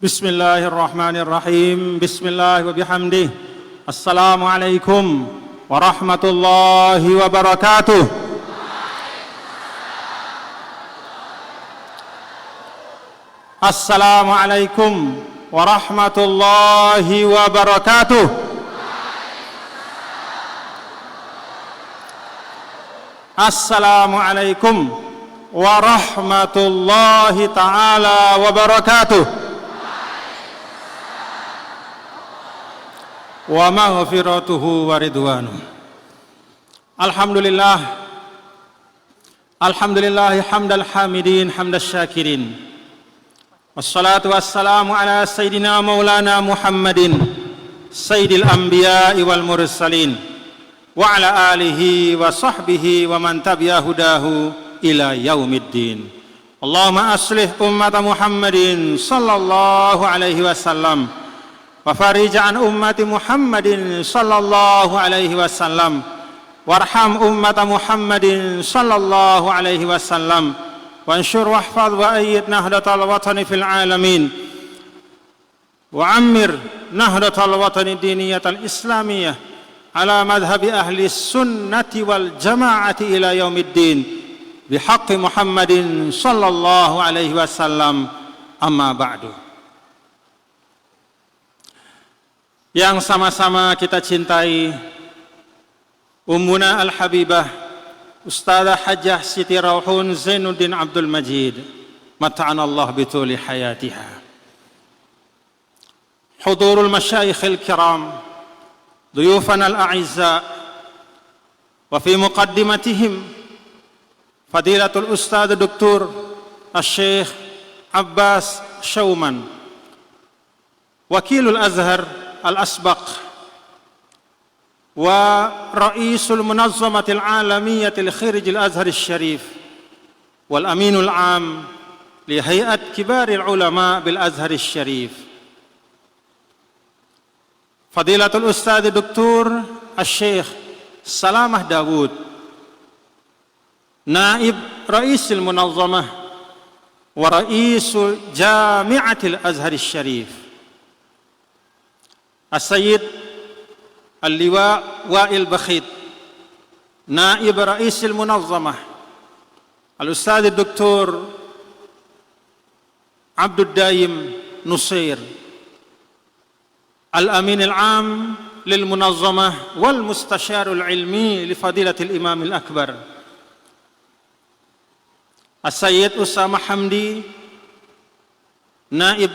Bismillahirrahmanirrahim. Bismillah wa bihamdih. Assalamualaikum warahmatullahi wabarakatuh. Assalamualaikum warahmatullahi wabarakatuh. Assalamualaikum warahmatullahi ta'ala wabarakatuh. Wa maghfiratuhu wa ridwanuh. Alhamdulillah hamdal hamidin hamdas syakirin. Wassalatu wassalamu ala sayyidina maulana Muhammadin sayyidil anbiya'i wal mursalin wa ala alihi wa sahbihi wa man tabi'a hudahu ila yaumiddin. Allahumma aslih ummata Muhammadin sallallahu alaihi wasallam wa farij an ummati Muhammadin sallallahu alaihi wasallam warham ummata Muhammadin sallallahu alaihi wasallam wanshur wahfadh wa ayyid nahdatal watani fil alamin wa ammir nahdatal watani diniyatal islamiyah ala madhhabi ahli sunnati wal jamaati ila yaumiddin bihaqqi Muhammadin sallallahu alaihi wasallam. Amma ba'du. Yang sama-sama kita cintai Ummuna Al-Habibah Ustadzah Hajjah Siti Rauhun Zainuddin Abdul Majid mata'anallah bituli hayatiha. Hudurul masyayikhil kiram, duyufana al-a'izza, wa fi muqaddimatihim Fadilatul Ustadz Dr. Al-Syekh Abbas Syauman, Wakilul Azhar Al-Asbaq wa Ra'isul Munazzamatil Alamiyatil Khirijil Azhar Syarif wal Aminul Am li Hay'at Kibaril Ulama bil Azhar Syarif Fadilatul Ustadz Dr. Al-Syekh Salamah Dawud, Naib Ra'isul Munazzamah wa Ra'isul Jami'atil Azhar Syarif As-Sayyid Al-Liwa Wa'il Bakhit, Naib Ra'isil Munazzamah Al-Ustadz Dr. Abdul Daim Nusair, Al-Amin Al-Am lil Munazzamah wal Mustasyarul Ilmi li Fadilatil Imam Al-Akbar As-Sayyid Usama Hamdi, Naib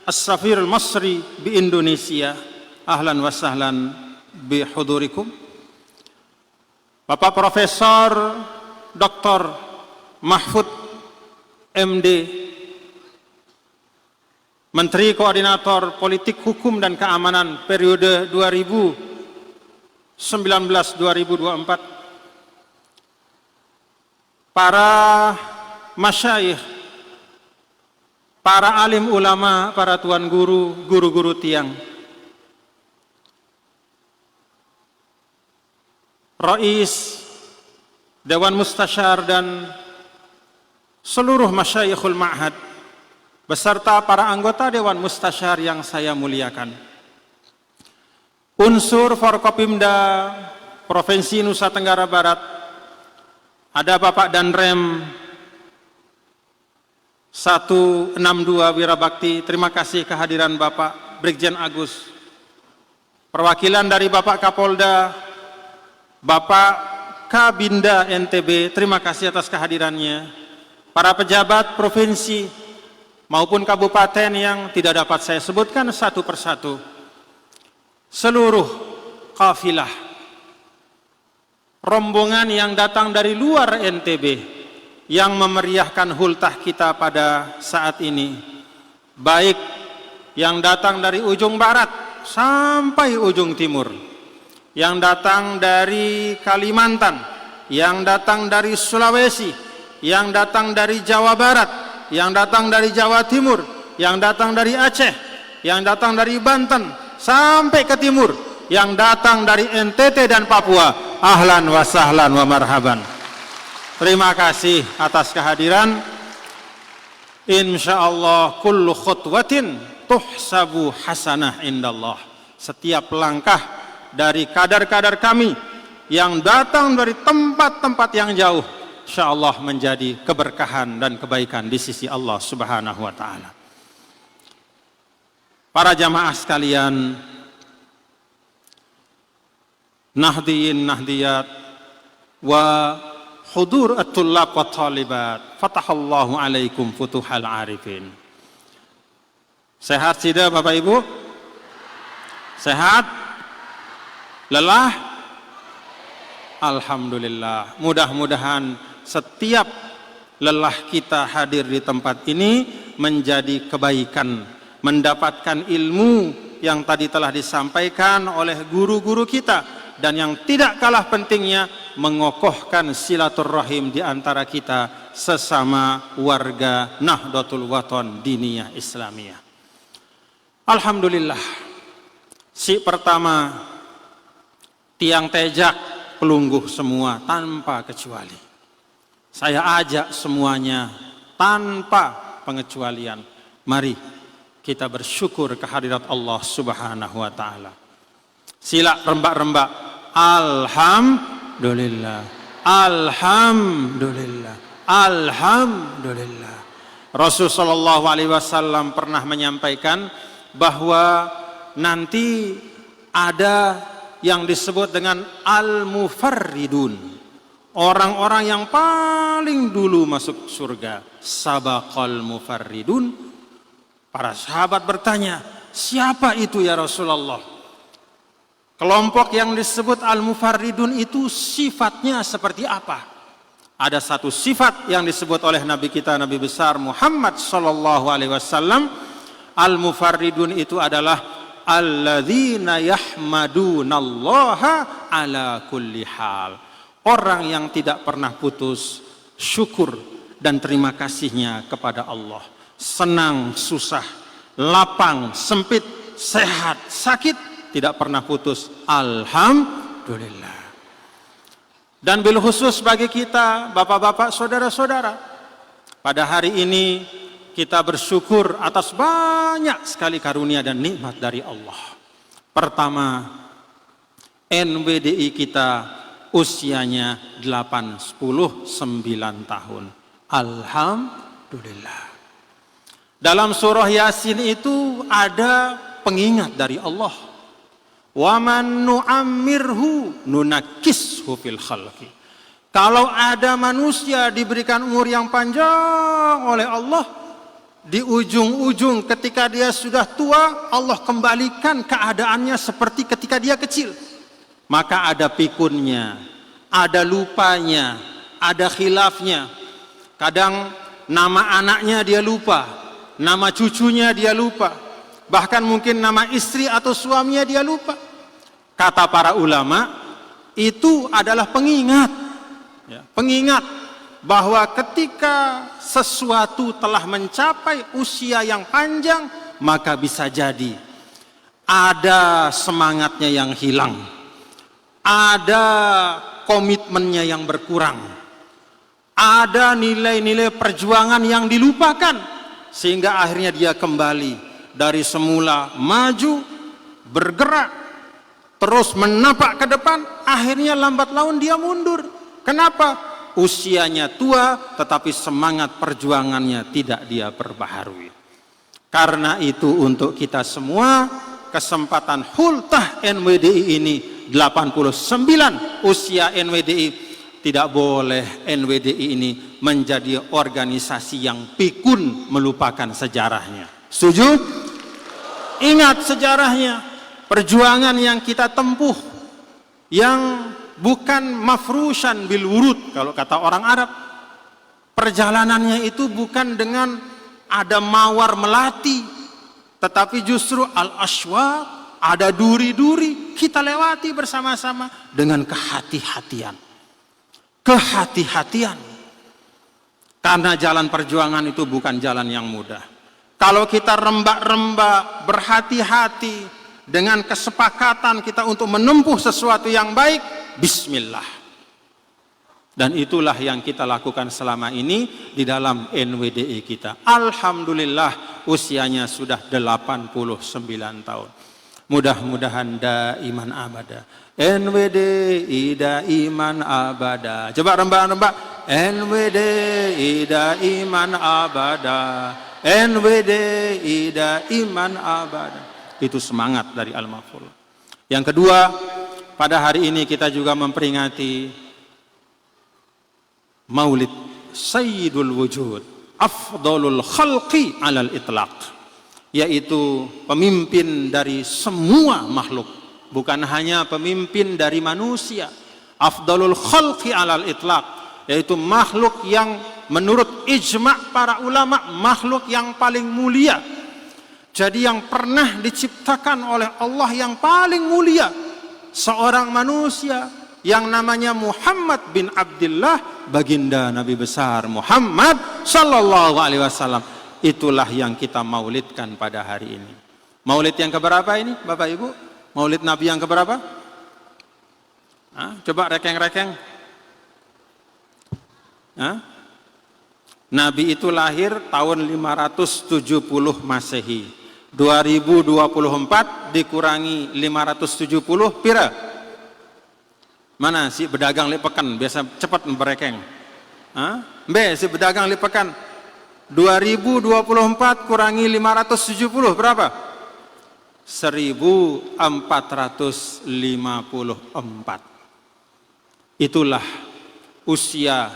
As-Safir Al-Masri bi Indonesia. Ahlan wa sahlan bi hudurikum. Bapak Profesor Dr. Mahfud MD, Menteri Koordinator Politik Hukum dan Keamanan periode 2019-2024, para masyayikh, para alim ulama, para tuan guru, guru-guru tiang, Rais, Dewan Mustasyar dan seluruh masyayikhul ma'had beserta para anggota Dewan Mustasyar yang saya muliakan. Unsur Forkopimda Provinsi Nusa Tenggara Barat, ada Bapak Danrem 162 Wirabakti, terima kasih kehadiran Bapak Brigjen Agus. Perwakilan dari Bapak Kapolda, Bapak Kabinda NTB, terima kasih atas kehadirannya. Para pejabat provinsi maupun kabupaten yang tidak dapat saya sebutkan satu persatu. Seluruh kafilah, rombongan yang datang dari luar NTB yang memeriahkan hultah kita pada saat ini, baik yang datang dari ujung barat sampai ujung timur, yang datang dari Kalimantan, yang datang dari Sulawesi, yang datang dari Jawa Barat, yang datang dari Jawa Timur, yang datang dari Aceh, yang datang dari Banten sampai ke timur, yang datang dari NTT dan Papua. Ahlan wa sahlan wa marhaban. Terima kasih atas kehadiran. Insyaallah kullu khutwatin tuhsabu hasanah indallah. Setiap langkah dari kadar-kadar kami yang datang dari tempat-tempat yang jauh, insyaallah menjadi keberkahan dan kebaikan di sisi Allah Subhanahu wa taala. Para jamaah sekalian, nahdiyin nahdiyat wa hudur at-tullab wa talibat, fatahallahu alaikum futuhal arifin. Sehat tidak Bapak Ibu? Sehat? Lelah? Alhamdulillah. Mudah-mudahan setiap lelah kita hadir di tempat ini menjadi kebaikan, mendapatkan ilmu yang tadi telah disampaikan oleh guru-guru kita, dan yang tidak kalah pentingnya mengokohkan silaturahim di antara kita sesama warga Nahdlatul Wathon Diniyah Islamiyah. Alhamdulillah, si pertama tiang tejak pelungguh semua tanpa kecuali. Saya ajak semuanya tanpa pengecualian, mari kita bersyukur kehadirat Allah Subhanahu wa taala. Sila rembak-rembak, alhamdulillah, alhamdulillah, alhamdulillah. Rasul sallallahu alaihi wasallam pernah menyampaikan bahwa nanti ada yang disebut dengan al-mufarridun, orang-orang yang paling dulu masuk surga. Sabaqal mufarridun. Para sahabat bertanya, siapa itu ya Rasulullah? Kelompok yang disebut al-mufarridun itu sifatnya seperti apa? Ada satu sifat yang disebut oleh Nabi kita, Nabi besar Muhammad sallallahu alaihi wasallam. Al-mufarridun itu adalah alladzina yahmadunallaha ala kulli hal. Orang yang tidak pernah putus syukur dan terima kasihnya kepada Allah. Senang, susah, lapang, sempit, sehat, sakit, tidak pernah putus. Alhamdulillah. Dan bil khusus bagi kita, bapak-bapak, saudara-saudara, pada hari ini kita bersyukur atas banyak sekali karunia dan nikmat dari Allah. Pertama, NWDI kita usianya 8, 10, 9 tahun. Alhamdulillah. Dalam surah Yasin itu ada pengingat dari Allah. Wa man nu'ammirhu nunakkishu fil khalqi. Kalau ada manusia diberikan umur yang panjang oleh Allah, di ujung-ujung ketika dia sudah tua, Allah kembalikan keadaannya seperti ketika dia kecil. Maka ada pikunnya, ada lupanya, ada khilafnya. Kadang nama anaknya dia lupa, nama cucunya dia lupa, bahkan mungkin nama istri atau suaminya dia lupa. Kata para ulama, itu adalah pengingat, ya, pengingat bahwa ketika sesuatu telah mencapai usia yang panjang, maka bisa jadi ada semangatnya yang hilang, ada komitmennya yang berkurang, ada nilai-nilai perjuangan yang dilupakan, sehingga akhirnya dia kembali dari semula maju, bergerak, terus menapak ke depan, akhirnya lambat laun dia mundur. Kenapa? Usianya tua, tetapi semangat perjuangannya tidak dia perbaharui. Karena itu untuk kita semua, kesempatan hultah NWDI ini 89 usia NWDI, tidak boleh NWDI ini menjadi organisasi yang pikun melupakan sejarahnya. Setuju? Ingat sejarahnya, perjuangan yang kita tempuh, yang bukan mafrushan bil wurud kalau kata orang Arab. Perjalanannya itu bukan dengan ada mawar melati, tetapi justru al-ashwaq, ada duri-duri, kita lewati bersama-sama dengan kehati-hatian. Kehati-hatian. Karena jalan perjuangan itu bukan jalan yang mudah. Kalau kita rembak-rembak, berhati-hati, dengan kesepakatan kita untuk menempuh sesuatu yang baik, bismillah. Dan itulah yang kita lakukan selama ini di dalam NWDI kita. Alhamdulillah usianya sudah 89 tahun. Mudah-mudahan daiman abada. NWDI daiman abada. Coba rembak-rembak. NWDI daiman abada. NWDI daiman abada. Itu semangat dari Al-Mahfuz. Yang kedua, pada hari ini kita juga memperingati Maulid Sayyidul Wujud, afdalul khalqi alal itlaq, yaitu pemimpin dari semua makhluk, bukan hanya pemimpin dari manusia. Afdalul khalqi alal itlaq, yaitu makhluk yang menurut ijma' para ulama makhluk yang paling mulia. Jadi yang pernah diciptakan oleh Allah yang paling mulia, seorang manusia yang namanya Muhammad bin Abdullah, baginda Nabi besar Muhammad sallallahu alaihi wasallam. Itulah yang kita maulidkan pada hari ini. Maulid yang keberapa ini Bapak Ibu? Maulid Nabi yang keberapa? Coba rekeng-rekeng. Nabi itu lahir tahun 570 Masehi. 2024 dikurangi 570 pira? Mana si pedagang lipekan biasa cepat berekeng. Si pedagang lipekan 2024 kurangi 570 berapa? 1454. Itulah usia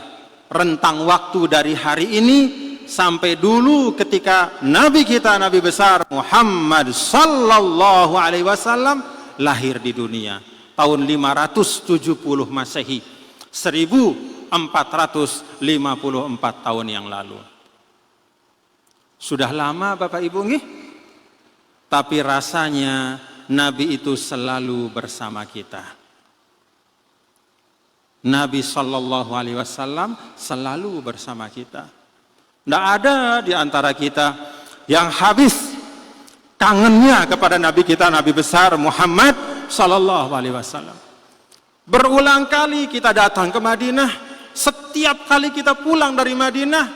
rentang waktu dari hari ini sampai dulu ketika Nabi kita, Nabi besar Muhammad sallallahu alaihi wasallam lahir di dunia tahun 570 Masehi, 1454 tahun yang lalu. Sudah lama Bapak Ibu nggih? Tapi rasanya Nabi itu selalu bersama kita. Nabi sallallahu alaihi wasallam selalu bersama kita. Tidak ada di antara kita yang habis kangennya kepada Nabi kita, Nabi besar Muhammad sallallahu alaihi wasallam. Berulang kali kita datang ke Madinah, setiap kali kita pulang dari Madinah,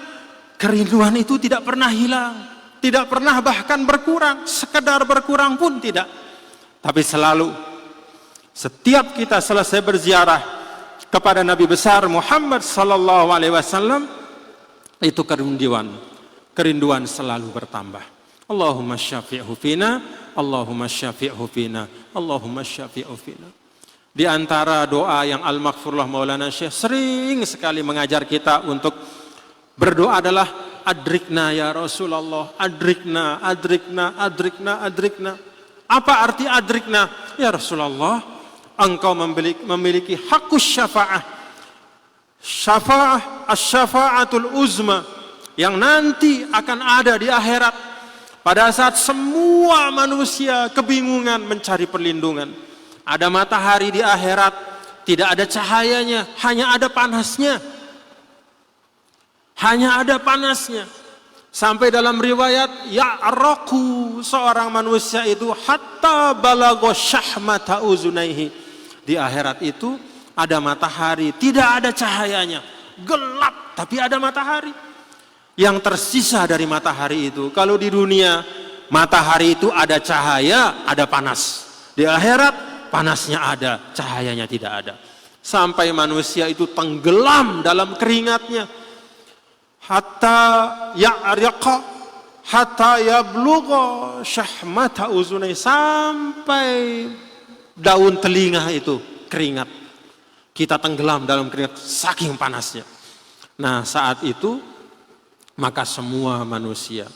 kerinduan itu tidak pernah hilang, tidak pernah bahkan berkurang, sekedar berkurang pun tidak. Tapi selalu setiap kita selesai berziarah kepada Nabi besar Muhammad sallallahu alaihi wasallam, itu kerinduan selalu bertambah. Allahumma syafi'hu fina, Allahumma syafi'hu fina, Allahumma syafi'hu fina. Di antara doa yang Al-Maghfurullah Maulana Syekh sering sekali mengajar kita untuk berdoa adalah adrikna ya Rasulullah, adrikna, adrikna, adrikna, adrikna. Apa arti adrikna? Ya Rasulullah, engkau memiliki hakus syafa'ah. Syafa'ah, asy-syafa'atul uzma, yang nanti akan ada di akhirat pada saat semua manusia kebingungan mencari perlindungan. Ada matahari di akhirat, tidak ada cahayanya, hanya ada panasnya. Hanya ada panasnya. Sampai dalam riwayat ya'raqu, seorang manusia itu hatta balagha syahmata uzunaihi. Di akhirat itu ada matahari, tidak ada cahayanya, gelap tapi ada matahari. Yang tersisa dari matahari itu, kalau di dunia matahari itu ada cahaya, ada panas. Di akhirat panasnya ada, cahayanya tidak ada. Sampai manusia itu tenggelam dalam keringatnya. Hatta ya'riqa, hatta yablugha syahmata uzunai, sampai daun telinga itu keringat. Kita tenggelam dalam keringat saking panasnya. Nah, saat itu maka semua manusia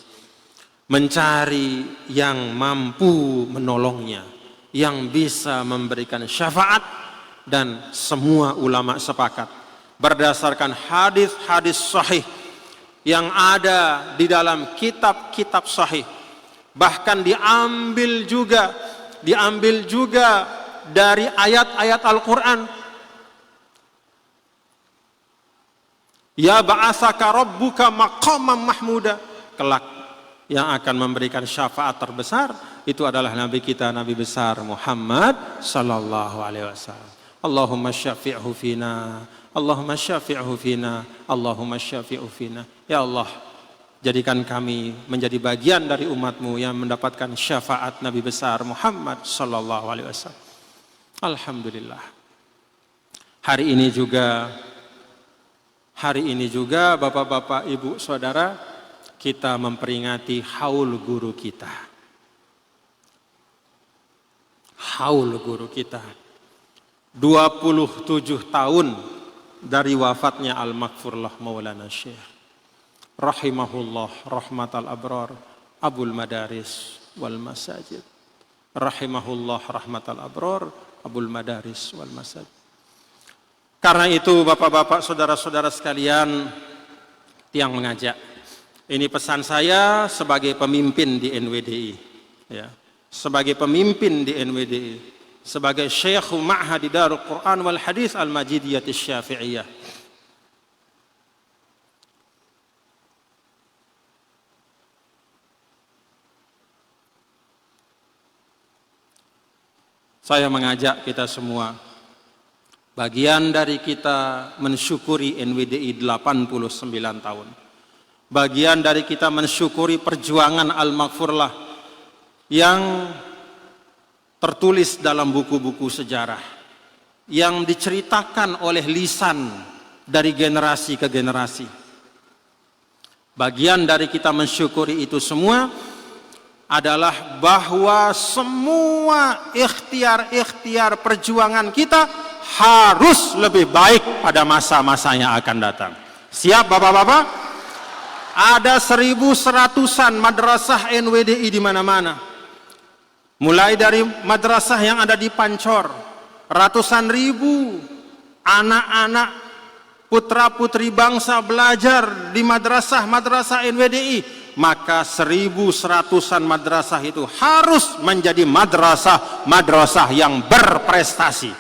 mencari yang mampu menolongnya, yang bisa memberikan syafaat, dan semua ulama sepakat berdasarkan hadis-hadis sahih yang ada di dalam kitab-kitab sahih, bahkan diambil juga dari ayat-ayat Al-Quran. Ya ba'atsaka rabbuka maqaman mahmuda, kelak yang akan memberikan syafaat terbesar itu adalah Nabi kita, Nabi besar Muhammad sallallahu alaihi wasallam. Allahumma syafi'hu fina, Allahumma syafi'hu fina, Allahumma syafi'hu fina. Ya Allah, jadikan kami menjadi bagian dari umatmu yang mendapatkan syafaat Nabi besar Muhammad sallallahu alaihi wasallam. Alhamdulillah. Hari ini juga Bapak-bapak, Ibu, Saudara, kita memperingati haul guru kita. Haul guru kita. 27 tahun dari wafatnya Al-Maghfurlah Maulana Syekh rahimahullah rahmatal abrar Abul Madaris wal Masajid. Rahimahullah rahmatal abrar Abul Madaris wal Masajid. Karena itu Bapak-bapak, saudara-saudara sekalian, tiang mengajak. Ini pesan saya sebagai pemimpin di NWDI, ya. Sebagai pemimpin di NWDI, sebagai Syekh Ma'had Darul Quran wal Hadis Al-Majidiyah Syafi'iyah. Saya mengajak kita semua, bagian dari kita mensyukuri NWDI 89 tahun. Bagian dari kita mensyukuri perjuangan Al-Maghfurlah yang tertulis dalam buku-buku sejarah, yang diceritakan oleh lisan dari generasi ke generasi. Bagian dari kita mensyukuri itu semua adalah bahwa semua ikhtiar-ikhtiar perjuangan kita harus lebih baik pada masa-masa yang akan datang. Siap Bapak-bapak? Ada 1.100-an madrasah NWDI di mana-mana. Mulai dari madrasah yang ada di Pancor, ratusan ribu anak-anak putra-putri bangsa belajar di madrasah-madrasah NWDI, maka 1.100-an madrasah itu harus menjadi madrasah-madrasah yang berprestasi.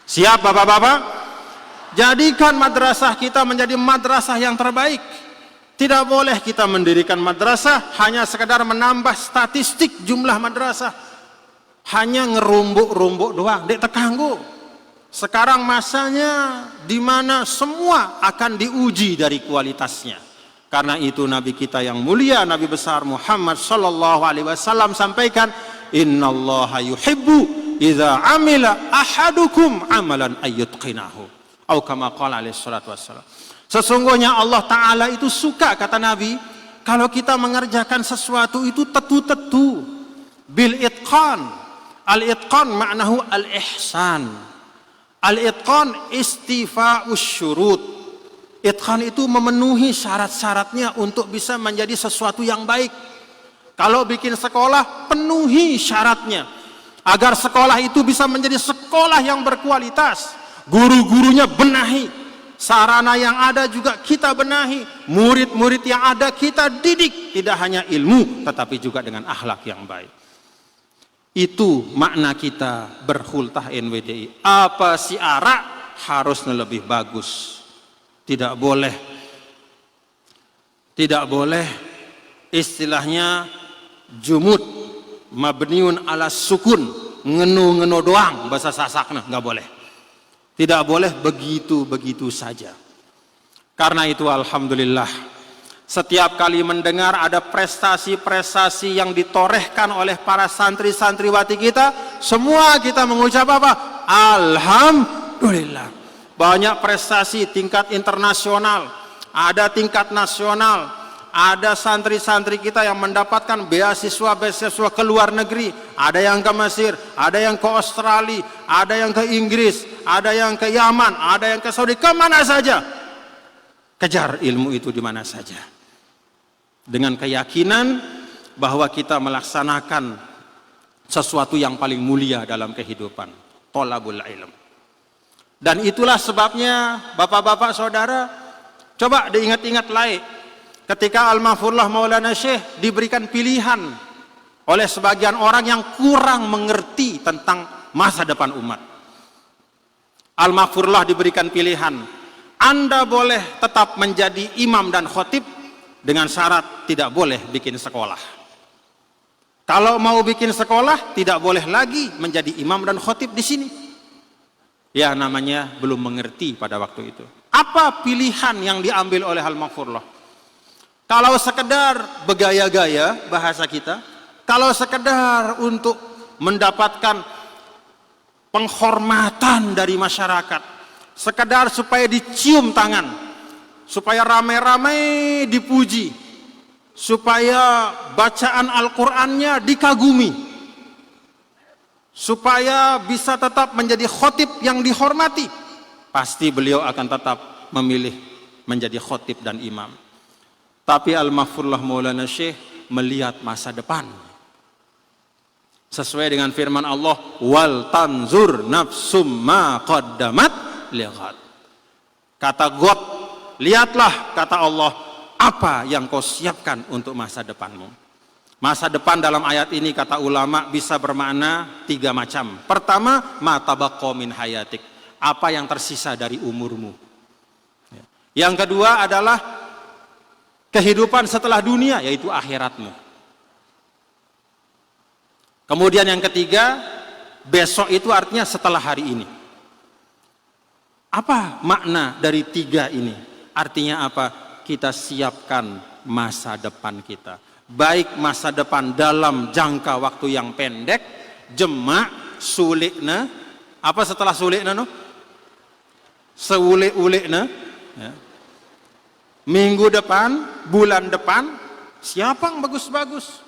Siap Bapak-bapak? Jadikan madrasah kita menjadi madrasah yang terbaik. Tidak boleh kita mendirikan madrasah hanya sekedar menambah statistik jumlah madrasah, hanya ngerumbuk-rumbuk doang, dek tekanggu. Sekarang masanya di mana semua akan diuji dari kualitasnya. Karena itu Nabi kita yang mulia, Nabi besar Muhammad sallallahu alaihi wasallam sampaikan, innallaha yuhibbu idza amila ahadukum amalan ayyutqinahu. Atau kama qala alaihi salatu wassalam. Sesungguhnya Allah Ta'ala itu suka, kata Nabi, kalau kita mengerjakan sesuatu itu tetu-tetu, bil itqan. Al-itqan maknahu al-ihsan. Al-itqan istifa'us syurut. Itqan itu memenuhi syarat-syaratnya untuk bisa menjadi sesuatu yang baik. Kalau bikin sekolah, penuhi syaratnya agar sekolah itu bisa menjadi sekolah yang berkualitas. Guru-gurunya benahi, sarana yang ada juga kita benahi, murid-murid yang ada kita didik, tidak hanya ilmu tetapi juga dengan akhlak yang baik. Itu makna kita berhultah NWDI. Apa syiara harusnya lebih bagus. Tidak boleh istilahnya jumud mabniun ala sukun, ngenu-ngenu doang bahasa Sasakna, nggak boleh. Tidak boleh begitu-begitu saja. Karena itu alhamdulillah, setiap kali mendengar ada prestasi-prestasi yang ditorehkan oleh para santri-santriwati kita, semua kita mengucap apa? Alhamdulillah. Banyak prestasi tingkat internasional, ada tingkat nasional. Ada santri-santri kita yang mendapatkan beasiswa ke luar negeri. Ada yang ke Mesir, ada yang ke Australia, ada yang ke Inggris, ada yang ke Yaman, ada yang ke Saudi, kemana saja. Kejar ilmu itu di mana saja. Dengan keyakinan bahwa kita melaksanakan sesuatu yang paling mulia dalam kehidupan. Thalabul ilm. Dan itulah sebabnya Bapak-bapak Saudara, coba diingat-ingat lagi. Ketika Al-Maghfurlah Maulana Syekh diberikan pilihan oleh sebagian orang yang kurang mengerti tentang masa depan umat. Al-Maghfurlah diberikan pilihan, Anda boleh tetap menjadi imam dan khotib dengan syarat tidak boleh bikin sekolah. Kalau mau bikin sekolah, tidak boleh lagi menjadi imam dan khotib di sini. Ya namanya belum mengerti pada waktu itu. Apa pilihan yang diambil oleh Al-Maghfurullah? Kalau sekedar bergaya-gaya bahasa kita, kalau sekedar untuk mendapatkan penghormatan dari masyarakat, sekedar supaya dicium tangan, supaya ramai-ramai dipuji, supaya bacaan Al-Qur'annya dikagumi, supaya bisa tetap menjadi khotib yang dihormati, pasti beliau akan tetap memilih menjadi khotib dan imam. Tapi Al-Maghfurullah Maulana Syekh melihat masa depan. Sesuai dengan firman Allah, wal tanzur nafsum ma qaddamat lighad. Kata God, lihatlah, kata Allah, apa yang kau siapkan untuk masa depanmu. Masa depan dalam ayat ini kata ulama bisa bermakna 3 macam. Pertama, ma tabaqqa min hayatik, apa yang tersisa dari umurmu. Yang kedua adalah kehidupan setelah dunia, yaitu akhiratmu. Kemudian yang ketiga, besok itu artinya setelah hari ini. Apa makna dari 3 ini? Artinya apa? Kita siapkan masa depan kita. Baik masa depan dalam jangka waktu yang pendek, jemak, sulikna. Apa setelah sulikna? No? Seulik-ulikna. Ya. Minggu depan, bulan depan, siapa yang bagus-bagus?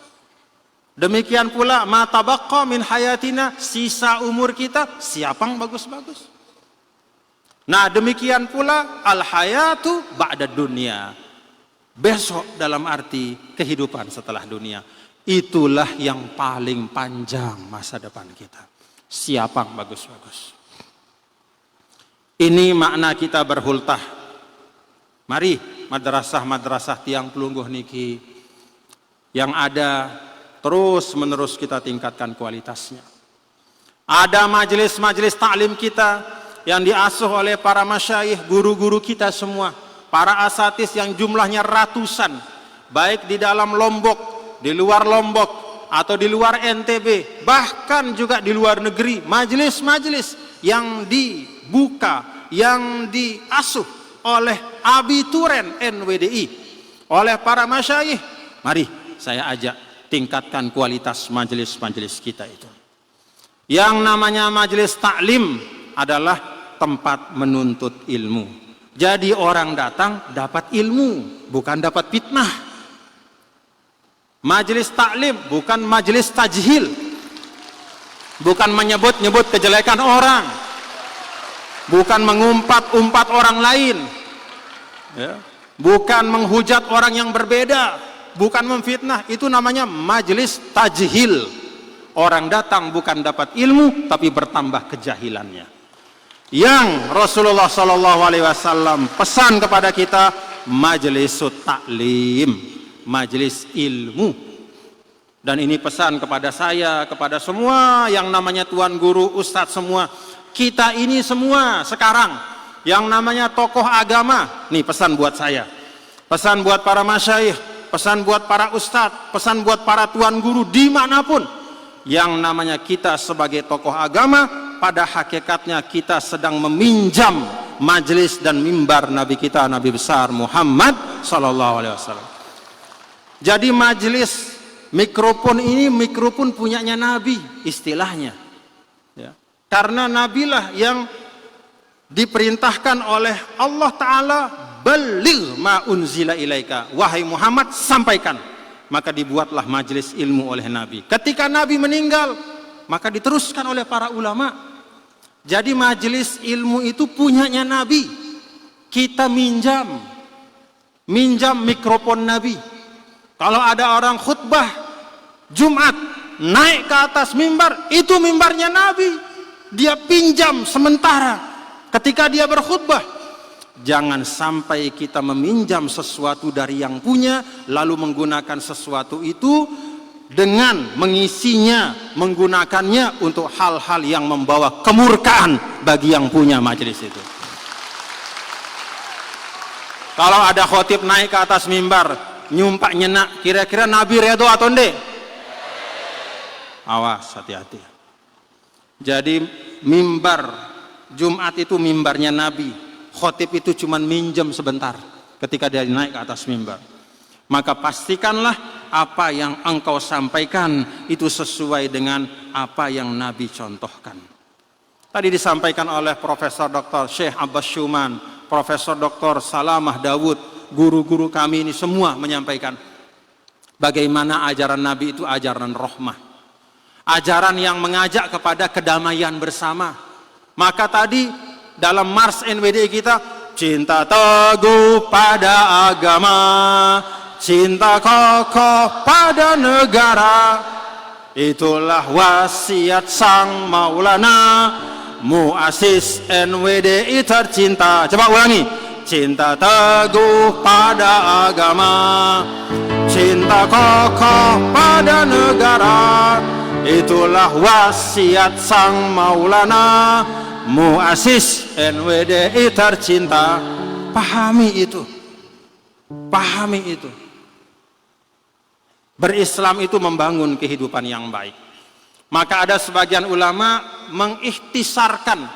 Demikian pula ma tabaqqa min hayatina, sisa umur kita, siapa yang bagus-bagus? Nah, demikian pula al hayatu ba'da dunia. Besok dalam arti kehidupan setelah dunia. Itulah yang paling panjang masa depan kita. Siapa yang bagus-bagus? Ini makna kita berhultah. Mari madrasah-madrasah tiang pelungguh niki yang ada terus menerus kita tingkatkan kualitasnya. Ada majelis-majelis taklim kita yang diasuh oleh para masyayikh, guru-guru kita semua, para asatis yang jumlahnya ratusan, baik di dalam Lombok, di luar Lombok, atau di luar NTB, bahkan juga di luar negeri. Majelis-majelis yang dibuka, yang diasuh oleh abituren NWDI, oleh para masyayikh. Mari saya ajak, tingkatkan kualitas majelis-majelis kita itu. Yang namanya majelis taklim adalah tempat menuntut ilmu. Jadi orang datang dapat ilmu, bukan dapat fitnah. Majelis taklim bukan majelis tajhil, bukan menyebut-nyebut kejelekan orang, bukan mengumpat-umpat orang lain, ya. Bukan menghujat orang yang berbeda, bukan memfitnah. Itu namanya majelis tajhil. Orang datang bukan dapat ilmu, tapi bertambah kejahilannya. Yang Rasulullah SAW pesan kepada kita, majelis taklim, majelis ilmu. Dan ini pesan kepada saya, kepada semua yang namanya tuan guru, ustadz semua. Kita ini semua sekarang yang namanya tokoh agama. Nih pesan buat saya, pesan buat para masyayikh, pesan buat para ustadz, pesan buat para tuan guru dimanapun. Yang namanya kita sebagai tokoh agama, pada hakikatnya kita sedang meminjam majelis dan mimbar Nabi kita, Nabi besar Muhammad SAW. Jadi majelis mikrofon ini, mikrofon punyanya Nabi istilahnya, ya. Karena Nabilah yang diperintahkan oleh Allah Ta'ala, baligh ma unzila ilaika, wahai Muhammad sampaikan. Maka dibuatlah majelis ilmu oleh Nabi. Ketika Nabi meninggal, maka diteruskan oleh para ulama. Jadi majelis ilmu itu punyanya Nabi. Kita minjam mikrofon Nabi. Kalau ada orang khutbah Jumat naik ke atas mimbar, itu mimbarnya Nabi. Dia pinjam sementara ketika dia berkhutbah. Jangan sampai kita meminjam sesuatu dari yang punya, lalu menggunakan sesuatu itu dengan mengisinya, menggunakannya untuk hal-hal yang membawa kemurkaan bagi yang punya majelis itu. Kalau ada khotib naik ke atas mimbar, nyumpak nyenak, kira-kira Nabi redho atau enggak? Awas, hati-hati. Jadi mimbar Jumat itu mimbarnya Nabi. Khotib itu cuma minjem sebentar ketika dia naik ke atas mimbar. Maka pastikanlah apa yang engkau sampaikan itu sesuai dengan apa yang Nabi contohkan. Tadi disampaikan oleh Profesor Dr. Syekh Abbas Syuman, Profesor Dr. Salamah Dawud, guru-guru kami ini semua menyampaikan bagaimana ajaran Nabi itu ajaran rahmah. Ajaran yang mengajak kepada kedamaian bersama. Maka tadi dalam Mars NWD kita, cinta teguh pada agama, cinta kokoh pada negara, itulah wasiat sang Maulana, muassis NWDI tercinta. Coba ulangi. Cinta teguh pada agama, cinta kokoh pada negara, itulah wasiat sang Maulana, muassis NWDI tercinta. Pahami itu. Pahami itu. Berislam itu membangun kehidupan yang baik. Maka ada sebagian ulama mengikhtisarkan,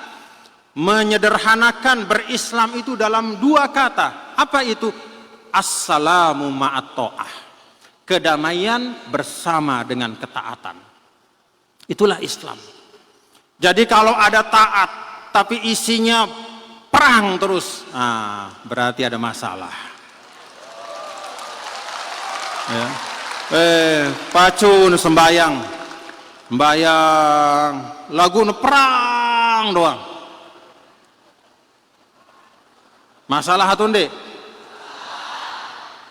menyederhanakan berislam itu dalam 2 kata. Apa itu? Assalamu ma'at ta'ah. Kedamaian bersama dengan ketaatan. Itulah Islam. Jadi kalau ada taat tapi isinya perang terus, berarti ada masalah. Ya. Pacun sembayang lagu perang doang. Masalah hatunde.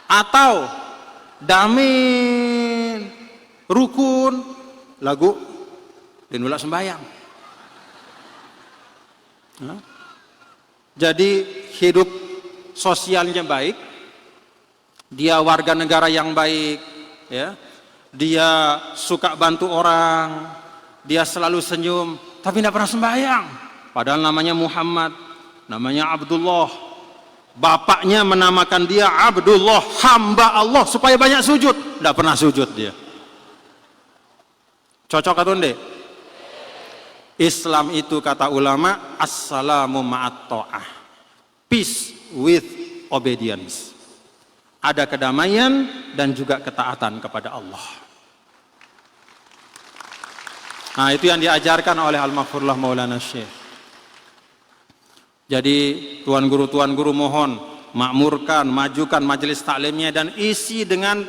Atau damin rukun lagu dinulak sembayang. Jadi hidup sosialnya baik, dia warga negara yang baik, ya, dia suka bantu orang, dia selalu senyum, tapi tidak pernah sembahyang. Padahal namanya Muhammad, namanya Abdullah, bapaknya menamakan dia Abdullah, hamba Allah, supaya banyak sujud, tidak pernah sujud dia. Cocok atau enggak? Islam itu kata ulama, assalamu ma'at ta'ah, peace with obedience. Ada kedamaian dan juga ketaatan kepada Allah. Nah, itu yang diajarkan oleh Al-Maghfurullah Maulana Syekh. Jadi tuan guru mohon makmurkan, majukan majelis taklimnya dan isi dengan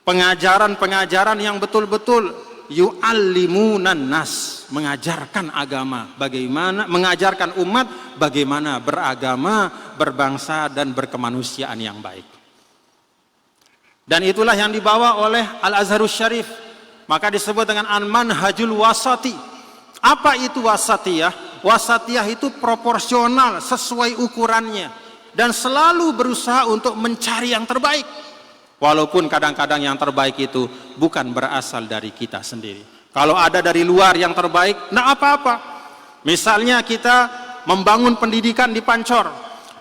pengajaran-pengajaran yang betul-betul yu'allimunan nas, mengajarkan agama, bagaimana mengajarkan umat bagaimana beragama, berbangsa dan berkemanusiaan yang baik. Dan itulah yang dibawa oleh Al-Azharus Syarif. Maka disebut dengan Al-Manhajul Wasati. Apa itu wasatiyah? Wasatiyah itu proporsional sesuai ukurannya dan selalu berusaha untuk mencari yang terbaik. Walaupun kadang-kadang yang terbaik itu bukan berasal dari kita sendiri. Kalau ada dari luar yang terbaik, nah apa-apa. Misalnya kita membangun pendidikan di Pancor,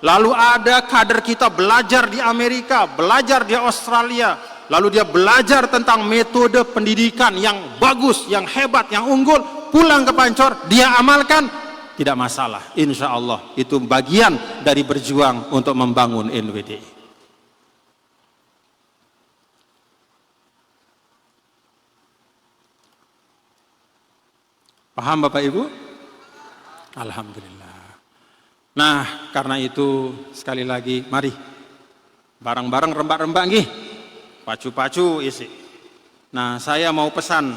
lalu ada kader kita belajar di Amerika, belajar di Australia, lalu dia belajar tentang metode pendidikan yang bagus, yang hebat, yang unggul, pulang ke Pancor, dia amalkan, tidak masalah. Insya Allah itu bagian dari berjuang untuk membangun NWDI. Paham Bapak Ibu? Alhamdulillah. Nah, karena itu sekali lagi mari bareng-bareng rembak-rembak nggih. Pacu-pacu isi. Nah, saya mau pesan,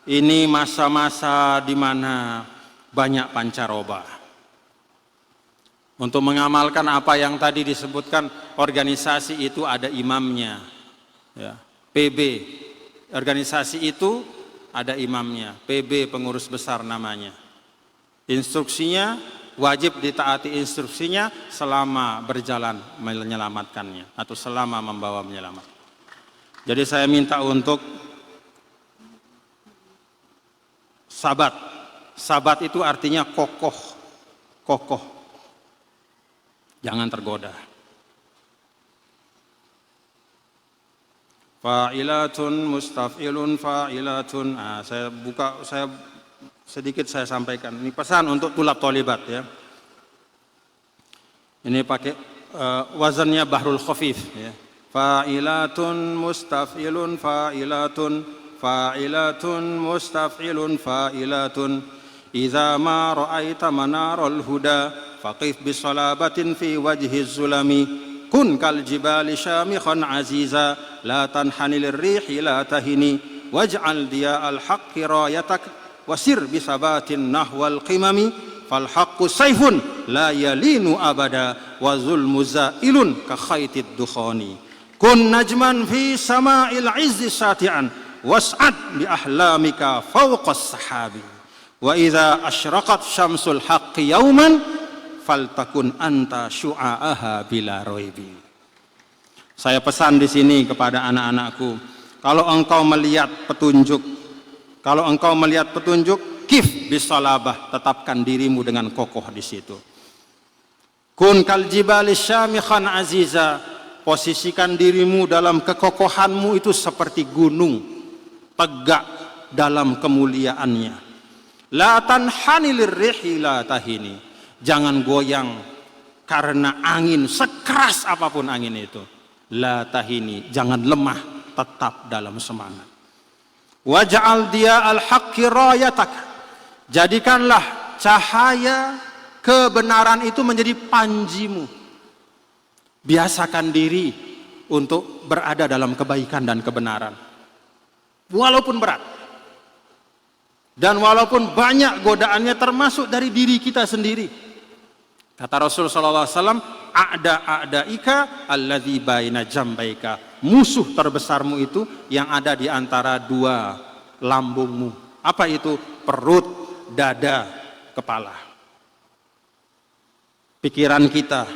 ini masa-masa di mana banyak pancaroba. Untuk mengamalkan apa yang tadi disebutkan, organisasi itu ada imamnya. Ya, PB. Organisasi itu ada imamnya, PB pengurus besar namanya. Instruksinya wajib ditaati, instruksinya selama berjalan menyelamatkannya atau selama membawa menyelamat. Jadi saya minta untuk sabat. Sabat itu artinya kokoh, kokoh. Jangan tergoda. Fa'ilatun mustaf'ilun fa'ilatun. Saya sedikit saya sampaikan. Ini pesan untuk tulab tholibat ya. Ini pakai wazannya bahrul khafif ya. Fa'ilatun mustaf'ilun fa'ilatun fa'ilatun mustaf'ilun fa'ilatun idza ma ra'aita manaral huda faqif bisalabatin fi wajhi zulami kun kal jibali syamikhan aziza la tanhanil rihi la tahini waj'al dia al haqqi rayatak wasir bisabatin nahwal qimami fal haqqu sayfun la yalinu abada wa zulmu zailun ka khaitid dukhani kun najman fi sama'il izzi sati'an was'ad bi ahlamika fawqas sahabi wa idza asyraqat syamsul haqqi yauman faltakun anta syu'a'aha bila raibi. Saya pesan di sini kepada anak-anakku, kalau engkau melihat petunjuk, kif bisalabah, tetapkan dirimu dengan kokoh di situ. Kun kal jibali syamikhan aziza, posisikan dirimu dalam kekokohanmu itu seperti gunung tegak dalam kemuliaannya. La tanhanilir rihi la tahini, jangan goyang karena angin sekeras apapun angin itu. La tahini, jangan lemah, tetap dalam semangat. Waj'al dia al-haqqi rayatak, jadikanlah cahaya kebenaran itu menjadi panjimu. Biasakan diri untuk berada dalam kebaikan dan kebenaran, walaupun berat dan walaupun banyak godaannya, termasuk dari diri kita sendiri. Kata Rasul sallallahu alaihi wasallam, a'da'ika alladzi baina jambaika, musuh terbesarmu itu yang ada di antara dua lambungmu. Apa itu? Perut, dada, kepala. Pikiran kita,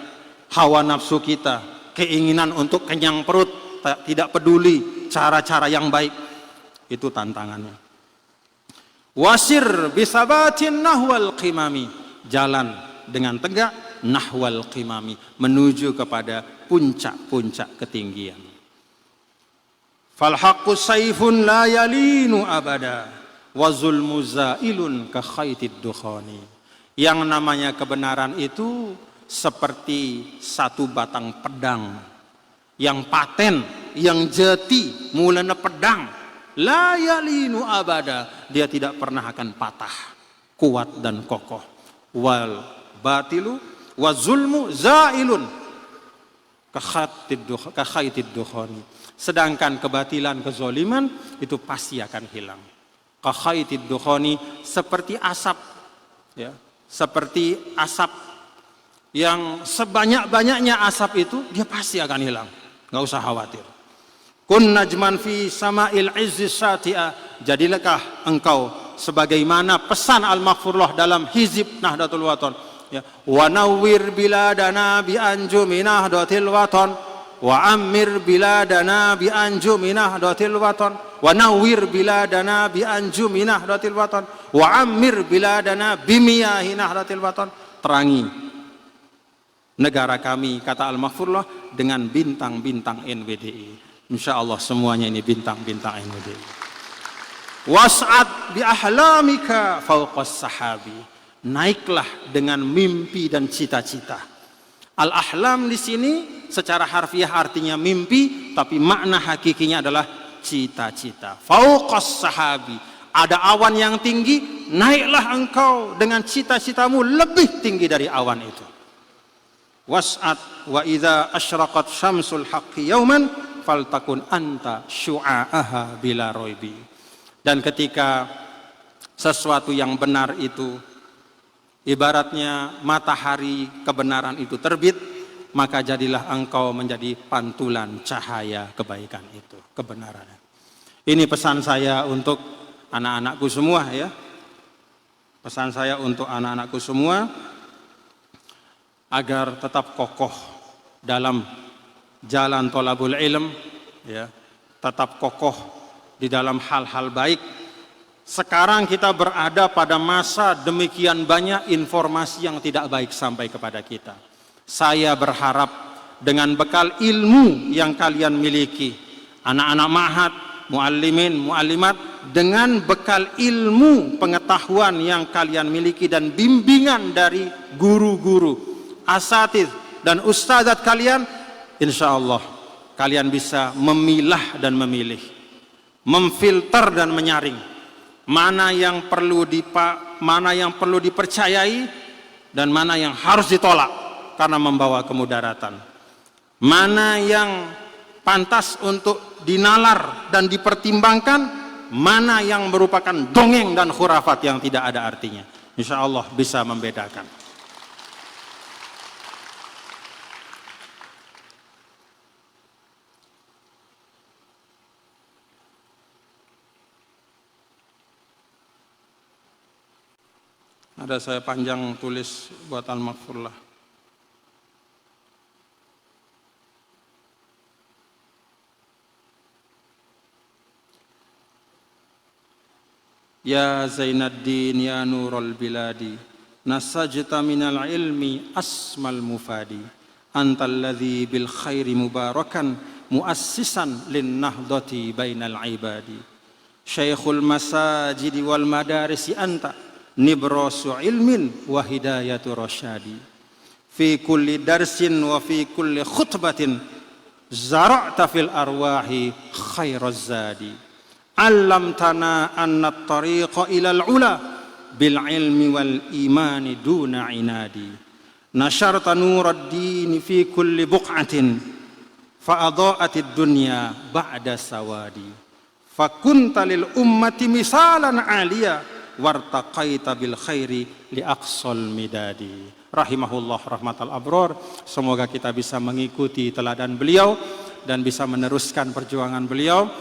hawa nafsu kita, keinginan untuk kenyang perut, tidak peduli cara-cara yang baik, itu tantangannya. Wasir bisabatin nahwal qimami, jalan dengan tegak nahwal qimami, menuju kepada puncak-puncak ketinggian. Fal haqqu sayfun la yalinu abada wa zulmu zailun ka khaitid dukhani. Yang namanya kebenaran itu seperti satu batang pedang yang paten, yang jati, mulana pedang, la yalinu abada, dia tidak pernah akan patah, kuat dan kokoh. Wal batilu wa zulmu zailun ka khaitid dukhani, sedangkan kebatilan, kezoliman itu pasti akan hilang. Ka khaitid dukhani, seperti asap ya, seperti asap yang sebanyak-banyaknya asap itu dia pasti akan hilang, nggak usah khawatir. Kun najman fi sama'il izzi sati'a, jadilahkah engkau sebagaimana pesan Al-Maghfurullah dalam hizib Nahdlatul Wathon ya, wa nawwir biladana bi anjumi Nahdlatil Wathon wa ammir biladana bi anjumi Nahdlatil Wathon wa nawwir biladana bi anjumi Nahdlatil Wathon wa ammir biladana bi miyahi Nahdlatil Wathon, terangi negara kami, kata Al-Maghfurullah, dengan bintang-bintang NWDI. Insya Allah semuanya ini bintang-bintang NWDI. Was'ad bi ahlamika fawqas sahabi, naiklah dengan mimpi dan cita-cita. Al-ahlam di sini secara harfiah artinya mimpi, tapi makna hakikinya adalah cita-cita. Fawqas sahabi, ada awan yang tinggi, naiklah engkau dengan cita-citamu lebih tinggi dari awan itu. Was'ad wa idza asyraqat syamsul haqqi yauman faltakun anta syu'a'aha bila raibi. Dan ketika sesuatu yang benar itu, ibaratnya matahari kebenaran itu terbit, maka jadilah engkau menjadi pantulan cahaya kebaikan itu, kebenaran. Ini pesan saya untuk anak-anakku semua ya. Pesan saya untuk anak-anakku semua, agar tetap kokoh dalam jalan thalabul ilm ya, tetap kokoh di dalam hal-hal baik. Sekarang kita berada pada masa demikian banyak informasi yang tidak baik sampai kepada kita. Saya berharap dengan bekal ilmu yang kalian miliki, anak-anak ma'had, muallimin, muallimat, dengan bekal ilmu pengetahuan yang kalian miliki dan bimbingan dari guru-guru, asatidz dan ustadzat kalian, insya Allah kalian bisa memilah dan memilih, memfilter dan menyaring mana yang perlu dipercayai dan mana yang harus ditolak karena membawa kemudaratan, mana yang pantas untuk dinalar dan dipertimbangkan, mana yang merupakan dongeng dan khurafat yang tidak ada artinya. Insya Allah bisa membedakan. Ada saya panjang tulis buat Al-Maghfurlah. Ya Zainaddin ya Nurul Biladi, nasajta minal ilmi asmal mufadi, antal ladzi bil khairi mubarakan muassisan lin nahdati bainal ibadi. Syekhul masajidi wal madarisi anta, nibrasu ilmin wa hidayatu rasyadi. Fi kulli darsin wa fi kulli khutbatin zara'ta fil arwahi khairaz zadi. Allamtana anna at-tariqa ilal ula bil ilmi wal imani duna inadi. Nasharta nurad din fi kulli buq'atin fa adaa'atid dunya ba'da sawadi. Fakunta lil ummati misalan 'aliya wartaqaita bil khairi li aqsal midadi. Rahimahullah rahmatal abror. Semoga kita bisa mengikuti teladan beliau dan bisa meneruskan perjuangan beliau.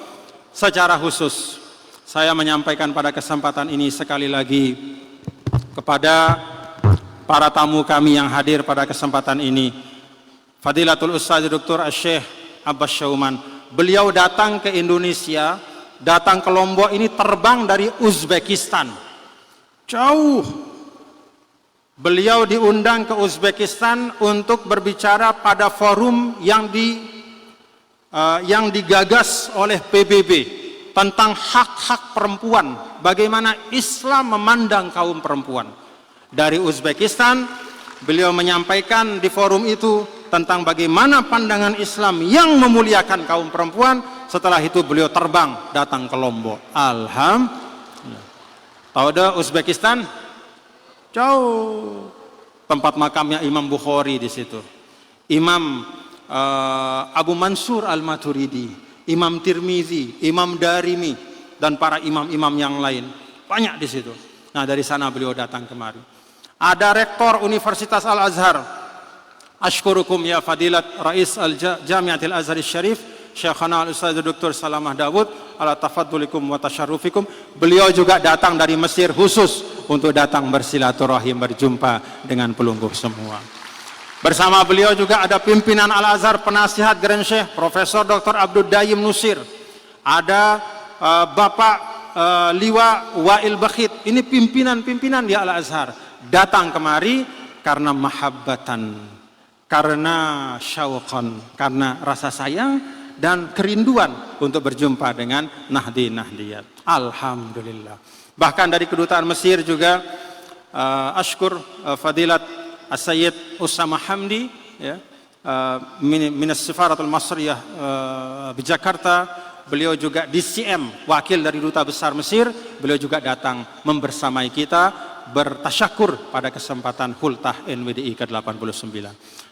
Secara khusus saya menyampaikan pada kesempatan ini sekali lagi kepada para tamu kami yang hadir pada kesempatan ini, Fadilatul Ustaz Dr. Syekh Abbas Syauman. Beliau datang ke Indonesia, datang ke Lombok ini terbang dari Uzbekistan, jauh. Beliau diundang ke Uzbekistan untuk berbicara pada forum yang digagas oleh PBB tentang hak-hak perempuan, bagaimana Islam memandang kaum perempuan. Dari Uzbekistan beliau menyampaikan di forum itu tentang bagaimana pandangan Islam yang memuliakan kaum perempuan. Setelah itu beliau terbang datang ke Lombok. Alhamdulillah. Tahu dah Uzbekistan? Jauh. Tempat makamnya Imam Bukhari di situ. Imam Abu Mansur Al-Maturidi, Imam Tirmizi, Imam Darimi, dan para imam-imam yang lain banyak di situ. Nah, dari sana beliau datang kemari. Ada rektor Universitas Al-Azhar, ashkurukum ya Fadilat Rais Al-Jamiatil Azhar Syarif, Syekhana Al-Ustaz Dr. Salamah Dawud, ala tafaddulikum wa tasharrufikum. Beliau juga datang dari Mesir khusus untuk datang bersilaturahim, berjumpa dengan pelungguh semua. Bersama beliau juga ada pimpinan Al-Azhar, penasihat Grand Syekh Profesor Dr. Abdul Daim Nusir. Ada Bapak Liwa Wail Bakhit. Ini pimpinan-pimpinan di Al-Azhar. Datang kemari karena mahabbatan, karena syauqan, karena rasa sayang dan kerinduan untuk berjumpa dengan nahdi-nahdiyat. Alhamdulillah. Bahkan dari kedutaan Mesir juga ashkur Fadilat As-Sayyid Usama Hamdi ya, Minas Sifaratul Masriyah di Jakarta. Beliau juga DCM, wakil dari Duta Besar Mesir. Beliau juga datang membersamai kita bertasyakur pada kesempatan Hultah NWDI ke-89.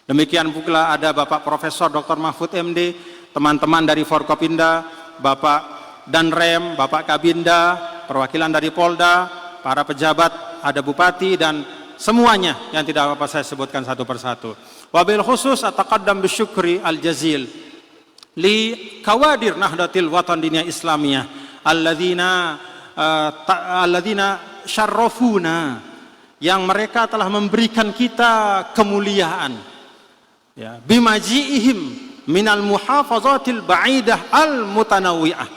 Demikian pula ada Bapak Profesor Dr. Mahfud MD, teman-teman dari Forkopinda, Bapak Danrem, Bapak Kabinda, perwakilan dari Polda, para pejabat, ada Bupati dan semuanya yang tidak apa saya sebutkan satu persatu. Wabil khusus ataqaddam bisyukri al-jazil li kawadir Nahdlatul Watan Diniyah Islamiyah alladzina syarrafuna, yang mereka telah memberikan kita kemuliaan ya, bimaji'ihim minal muhafazatil ba'idah al-mutanawwi'ah.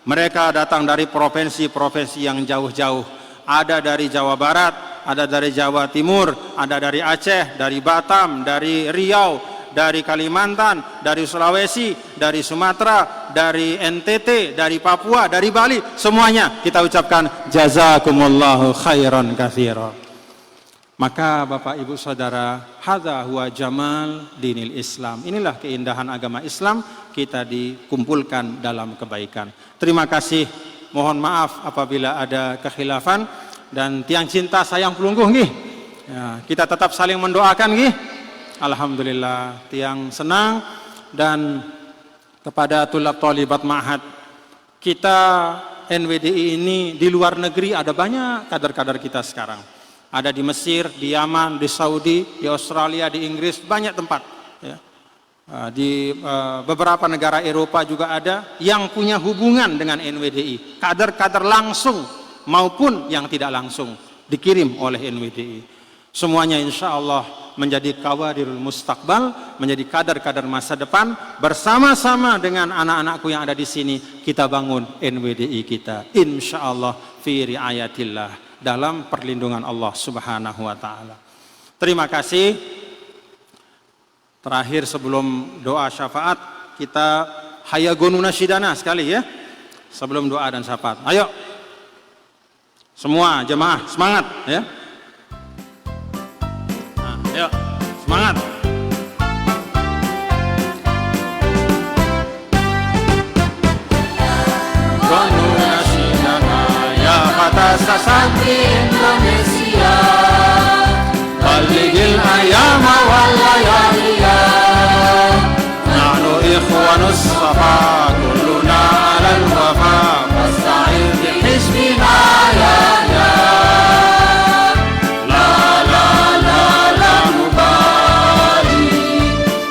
Mereka datang dari provinsi-provinsi yang jauh-jauh. Ada dari Jawa Barat, ada dari Jawa Timur, ada dari Aceh, dari Batam, dari Riau, dari Kalimantan, dari Sulawesi, dari Sumatera, dari NTT, dari Papua, dari Bali, semuanya kita ucapkan jazakumullahu khairan katsira. Maka Bapak Ibu Saudara, hadza huwa jamal dinil Islam. Inilah keindahan agama Islam, kita dikumpulkan dalam kebaikan. Terima kasih, mohon maaf apabila ada kekhilafan, dan tiang cinta sayang pelungguh nggih. Ya, kita tetap saling mendoakan nggih. Alhamdulillah, tiang senang. Dan kepada tulab tholibat ma'had, kita NWDI ini di luar negeri ada banyak kader-kader kita sekarang. Ada di Mesir, di Yaman, di Saudi, di Australia, di Inggris, banyak tempat. Ya. Di beberapa negara Eropa juga ada yang punya hubungan dengan NWDI. Kader-kader langsung maupun yang tidak langsung dikirim oleh NWDI. Semuanya insya Allah menjadi kawadirul mustaqbal, menjadi kader-kader masa depan. Bersama-sama dengan anak-anakku yang ada di sini, kita bangun NWDI kita. Insya Allah fi riayatillah, dalam perlindungan Allah Subhanahu wa Ta'ala. Terima kasih. Terakhir sebelum doa syafaat, kita hayagonu nasyidana sekali ya, sebelum doa dan syafaat. Ayo semua jemaah semangat ya. Nah, ayo semangat. Gonu nasyidana ya fata sasantri Indonesia, baligil ayama wal layaliya, nahnu ikhwanus safa kulluna alal wafa, fasta'in bi hizbina ya ya, la la la la mubali,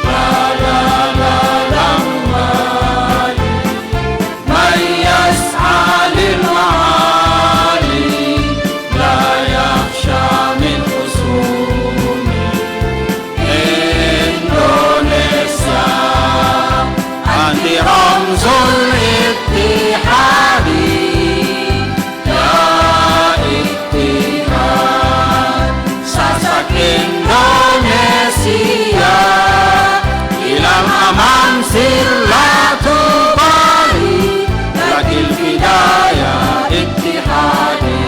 la la la la mubali, man yas'a lil ma'ali, la yakhsha min husumi. Indonesia anti ramzul ittihadi, ya ittihad sasak Indonesia, ilal amam silatubari, lakil hidayah ittihadi,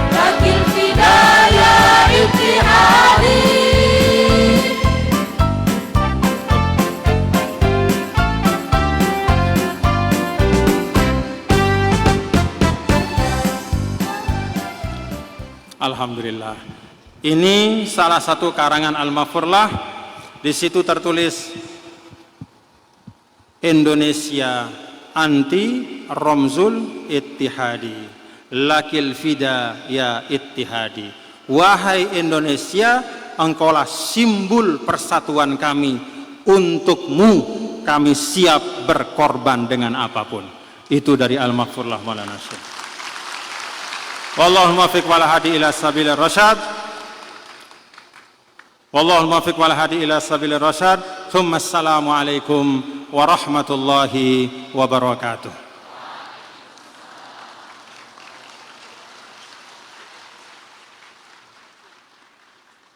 lakil hidayah ittihadi. Alhamdulillah. Ini salah satu karangan Al-Mafurlah. Di situ tertulis Indonesia anti Ramzul Ittihadi, lakil fida ya ittihadi. Wahai Indonesia, engkaulah simbol persatuan kami. Untukmu kami siap berkorban dengan apapun. Itu dari Al-Mafurlah Maulana Syekh. Wallahul muwaffiq wal hadi ila sabilir rasyad. Wallahul muwaffiq wal hadi ila sabilir rasyad. Tsumma assalamu alaikum warahmatullahi wabarakatuh.